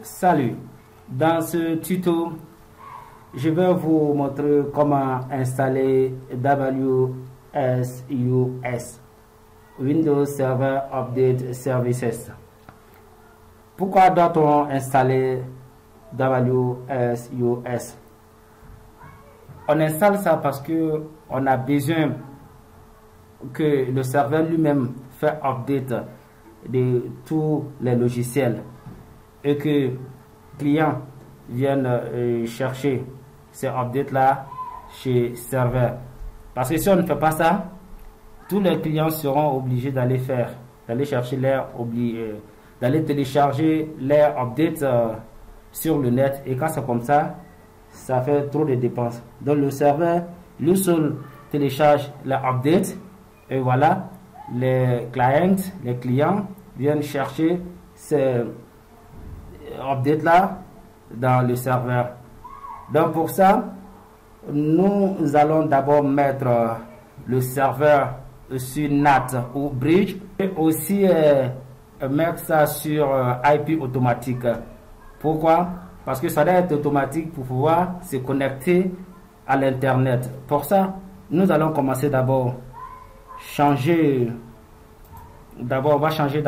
Salut, dans ce tuto, je vais vous montrer comment installer WSUS, Windows Server Update Services. Pourquoi doit-on installer WSUS? On installe ça parce que on a besoin que le serveur lui-même fait update de tous les logiciels et que clients viennent chercher ces updates là chez serveur. Parce que si on ne fait pas ça, tous les clients seront obligés d'aller chercher d'aller télécharger leurs updates sur le net, et quand c'est comme ça, ça fait trop de dépenses. Donc le serveur lui seul télécharge les updates et voilà, les clients viennent chercher ces updates là dans le serveur. Donc pour ça, nous allons d'abord mettre le serveur sur NAT ou Bridge, et aussi mettre ça sur IP automatique. Pourquoi? Parce que ça doit être automatique pour pouvoir se connecter à l'internet. Pour ça, nous allons commencer d'abord changer. On va changer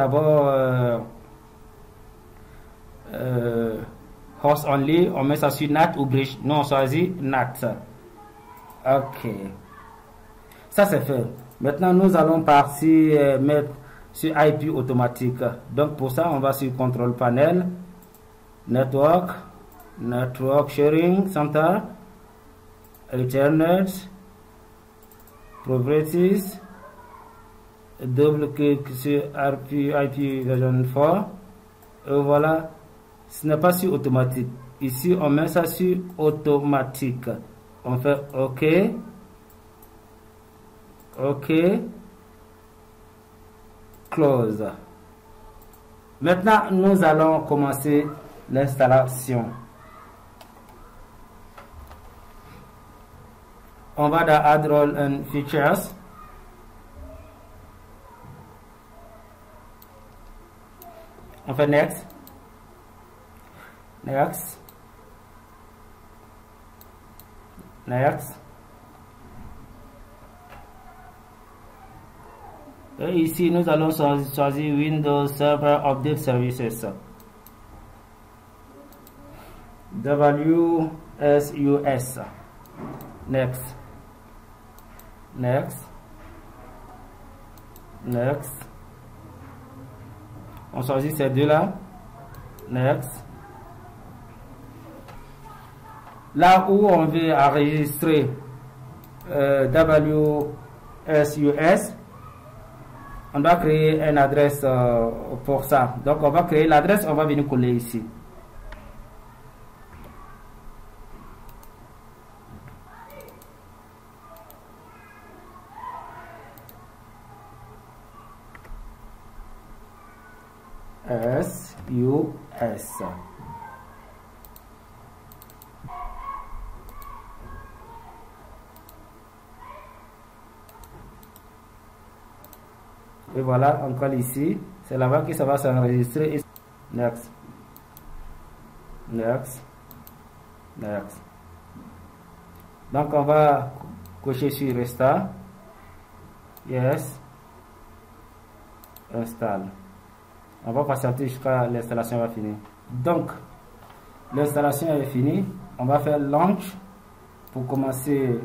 host only. On met ça sur NAT ou Bridge. Nous on choisit NAT. Ok, ça c'est fait. Maintenant nous allons partir mettre sur IP automatique. Donc pour ça on va sur Control Panel, Network Sharing Center, Ethernet, Properties, double-clic sur IP version 4 et voilà. Ce n'est pas sur automatique. Ici on met ça sur automatique. On fait OK, close. Maintenant nous allons commencer l'installation. On va dans Add Role and Features. On fait Next. Et ici nous allons choisir Windows Server Update Services, WSUS. Next. On choisit ces deux là. Next. Là où on veut enregistrer WSUS, on doit créer une adresse pour ça. Donc on va créer l'adresse, on va venir coller ici. SUS. Et voilà, on colle ici. C'est là-bas que ça va s'enregistrer. Next. Donc on va cocher sur Restart. Yes. Install. On va patienter jusqu'à l'installation va finir. Donc l'installation est finie. On va faire Launch pour commencer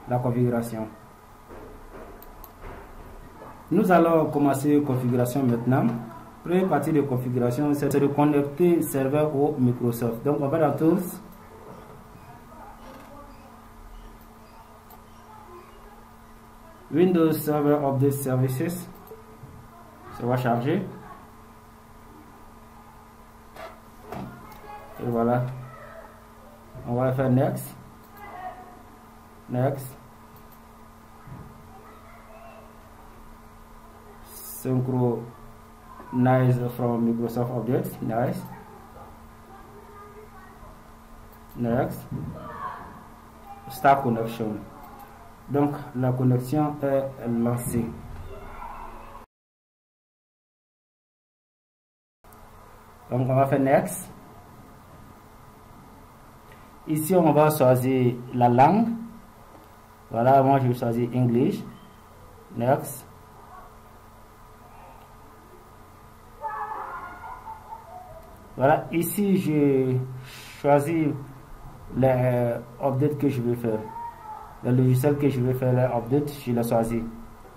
la configuration. Nous allons commencer configuration maintenant. Première partie de configuration, c'est de connecter serveur au Microsoft. Donc on va dans Tools, Windows Server Update Services. Ça va charger. Et voilà. On va faire Next. Synchronize from Microsoft Updates. Nice. Next. Start connection. Donc la connexion est lancée. Donc on va faire Next. Ici, on va choisir la langue. Voilà, moi je vais choisir English. Next. Voilà, ici je choisis les updates que je vais faire. Le logiciel que je vais faire les updates, je le choisis.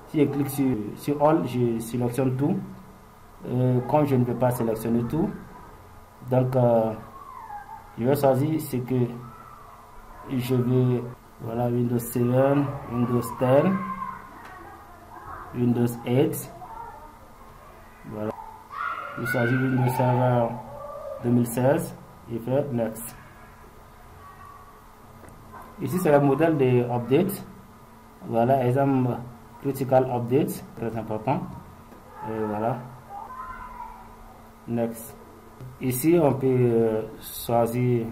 Si je clique sur All, je sélectionne tout. Comme je ne peux pas sélectionner tout, donc je vais choisir ce que je veux. Voilà, Windows 7, Windows 10, Windows 8. Voilà, je choisis Windows Server 2016 et faire Next. Ici c'est le modèle de update. Voilà, exemple critical update, très important. Et voilà, Next. Ici on peut choisir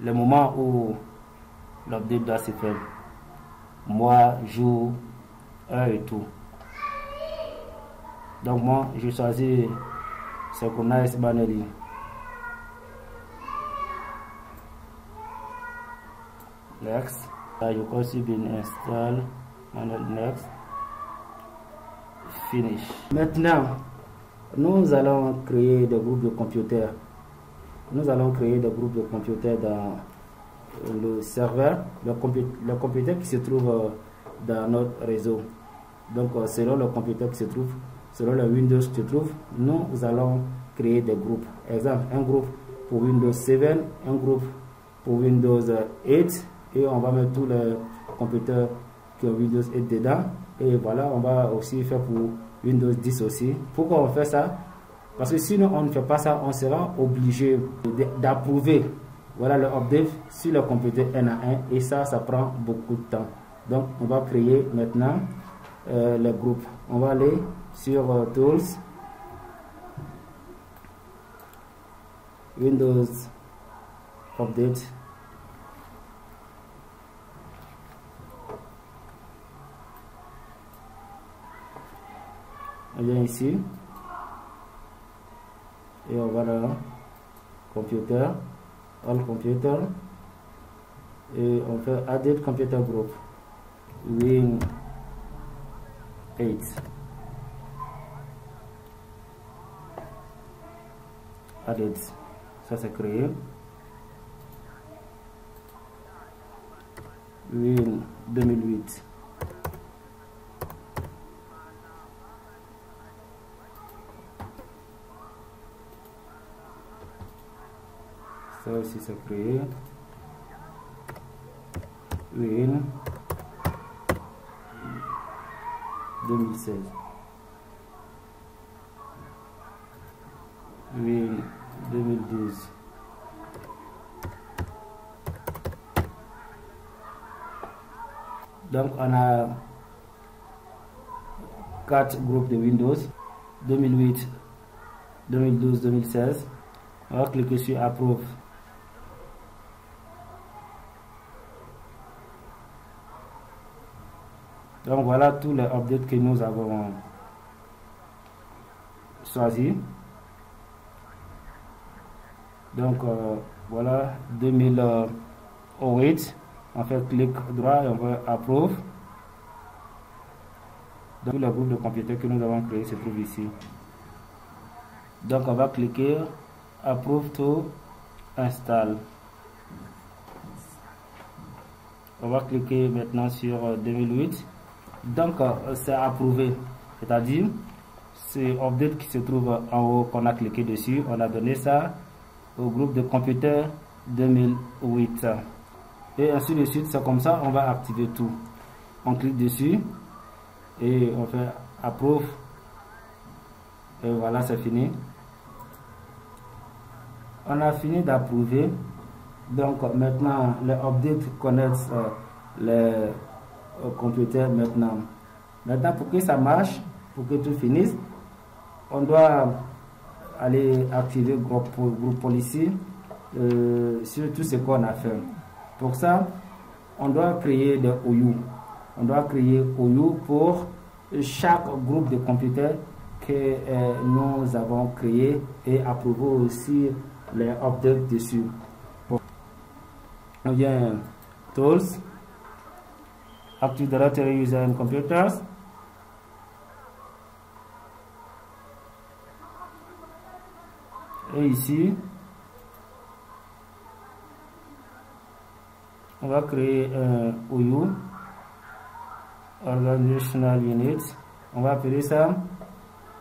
le moment où l'update doit se faire, mois, jour, heure et tout. Donc moi je choisis ce qu'on a ici Banelli. Next. Là, je continue bien install. Next. Finish. Maintenant, nous allons créer des groupes de computers. Nous allons créer des groupes de computers dans le serveur, le computer qui se trouve dans notre réseau. Donc, selon le computer qui se trouve, selon le Windows qui se trouve, nous allons créer des groupes. Exemple, un groupe pour Windows 7, un groupe pour Windows 8, et on va mettre tous les computers qui ont Windows 8 dedans. Et voilà, on va aussi faire pour Windows 10 aussi. Pourquoi on fait ça? Parce que sinon on ne fait pas ça, on sera obligé d'approuver, voilà, le update sur le computer un à un, et ça prend beaucoup de temps. Donc on va créer maintenant les groupes. On va aller sur Tools, Windows Update. On vient ici et on va dans Computer, All Computer, et on fait Add Computer Group, Win 8. Added, ça c'est créé. Win 2008. Ça aussi c'est créé. Win 2016. Win 2012. Donc on a 4 groupes de Windows 2008, 2012, 2016. On va cliquer sur Approve. Donc voilà tous les updates que nous avons choisis. Donc voilà 2008. On fait clic droit et on va Approve. Donc le groupe de computers que nous avons créé se trouve ici. Donc on va cliquer Approve to Install. On va cliquer maintenant sur 2008. Donc c'est approuvé, c'est-à-dire c'est update qui se trouve en haut qu'on a cliqué dessus, on a donné ça au groupe de computers 2008, et ainsi de suite. C'est comme ça on va activer tout. On clique dessus et on fait Approve, et voilà, c'est fini. On a fini d'approuver. Donc maintenant les updates connaissent les computers. Maintenant pour que ça marche, pour que tout finisse, on doit aller activer groupe policy sur tout ce qu'on a fait. Pour ça on doit créer des OU. On doit créer OU pour chaque groupe de computers que nous avons créé, et approuver aussi les updates dessus. On vient Tools, Active Directory User and Computers. Et ici, on va créer un OU, Organizational Unit. On va appeler ça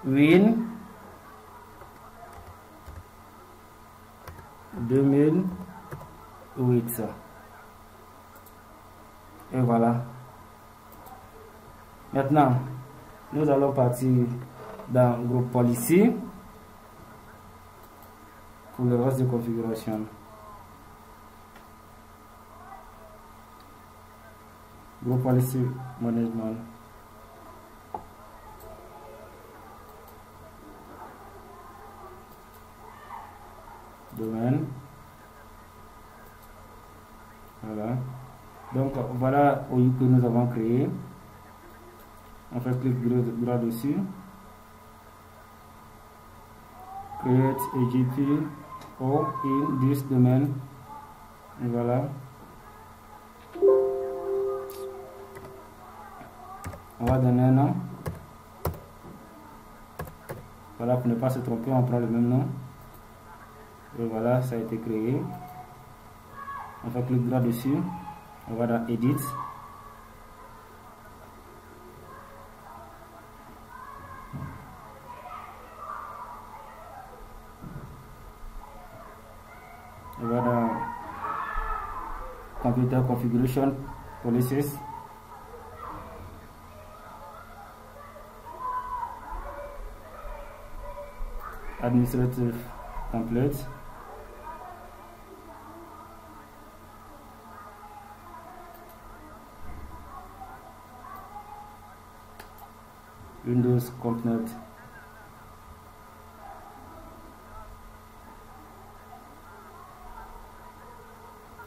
Win 2008. Et voilà. Maintenant, nous allons partir dans le groupe Policy pour le reste de configuration. Group Policy Management. Domaine. Voilà. Donc voilà OU que nous avons créé. On fait clic droit dessus. Create a GPO in this domain. Et voilà. On va donner un nom. Voilà, pour ne pas se tromper, on prend le même nom. Et voilà, ça a été créé. On fait clic droit dessus. On va dans Edit. On va dans Computer Configuration Policies. Administrative template. Windows Component.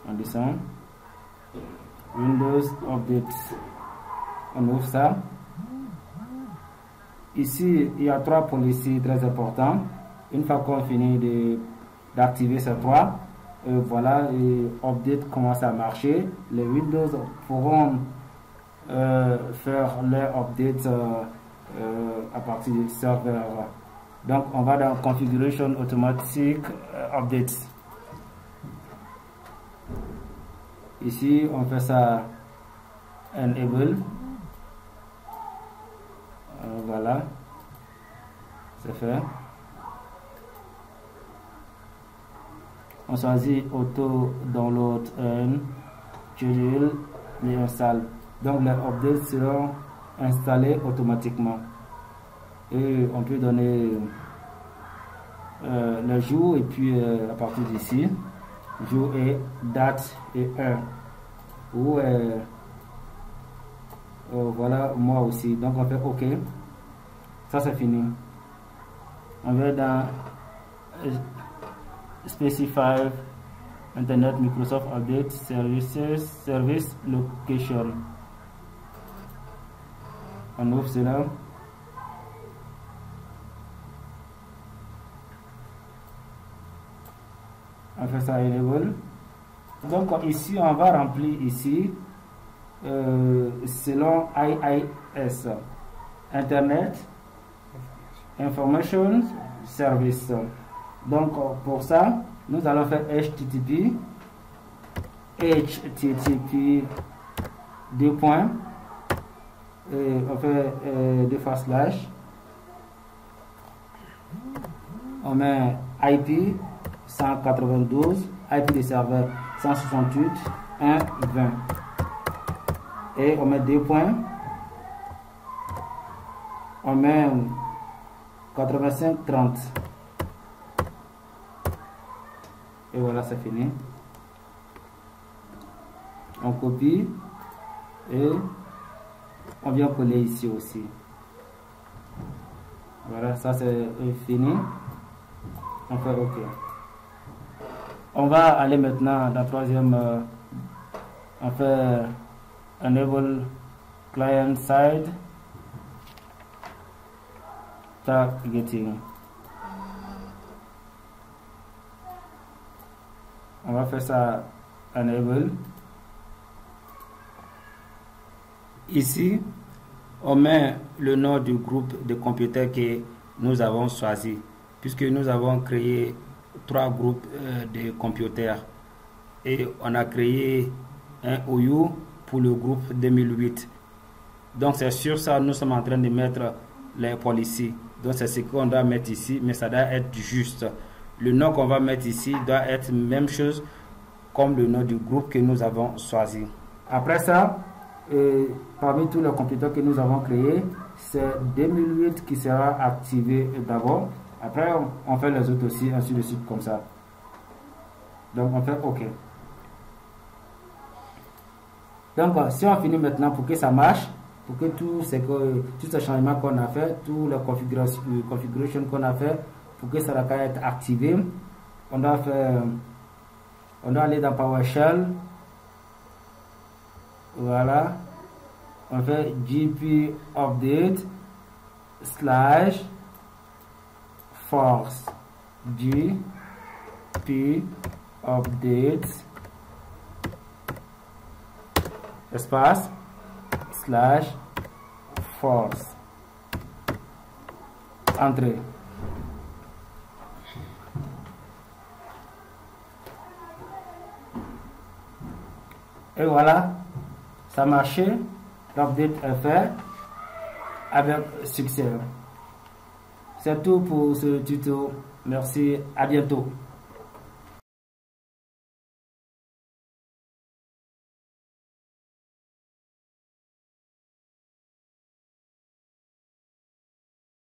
On descend. Windows Update. On ouvre ça. Ici, il y a trois policies très importants. Une fois qu'on finit d'activer ces trois, voilà, et Update commence à marcher. Les Windows pourront faire leur update à partir du serveur. Donc on va dans Configuration Automatic Updates. Ici on fait ça Enable. Voilà, c'est fait. On choisit Auto Download and Schedule et installe. Donc les updates seront installés automatiquement. Et on peut donner le jour et puis à partir d'ici, jour et date et heure. Ou voilà, moi aussi. Donc on fait OK. Ça c'est fini. On va dans Specify Internet Microsoft Update Services Service Location. On ouvre cela. On fait ça Enable. Donc ici on va remplir ici selon IIS, Internet Information Service. Donc pour ça nous allons faire HTTP deux points et on fait deux fois slash, on met IP 192, IP de serveur 168.1.20 et on met deux points, on met 85.30 et voilà, c'est fini. On copie et on vient coller ici aussi. Voilà, ça c'est fini. On fait OK. On va aller maintenant dans la troisième. On fait Enable Client Side Targeting. On va faire ça Enable. Ici, on met le nom du groupe de computers que nous avons choisi, puisque nous avons créé 3 groupes de computers et on a créé un OU pour le groupe 2008. Donc c'est sur ça nous sommes en train de mettre les policies. Donc c'est ce qu'on doit mettre ici, mais ça doit être juste. Le nom qu'on va mettre ici doit être même chose comme le nom du groupe que nous avons choisi. Après ça, parmi tous les computers que nous avons créés, c'est 2008 qui sera activé d'abord. Après, on fait les autres aussi, ainsi de suite, comme ça. Donc, on fait OK. Donc, si on finit maintenant pour que ça marche, pour que tous ces changements qu'on a fait, toutes les configurations qu'on a fait, pour que ça va être activé, on doit aller dans PowerShell. Voilà. On fait gp update / force gp update espace / force. Entrée. Et voilà, ça a marché. L'update est fait avec succès. C'est tout pour ce tuto. Merci, à bientôt.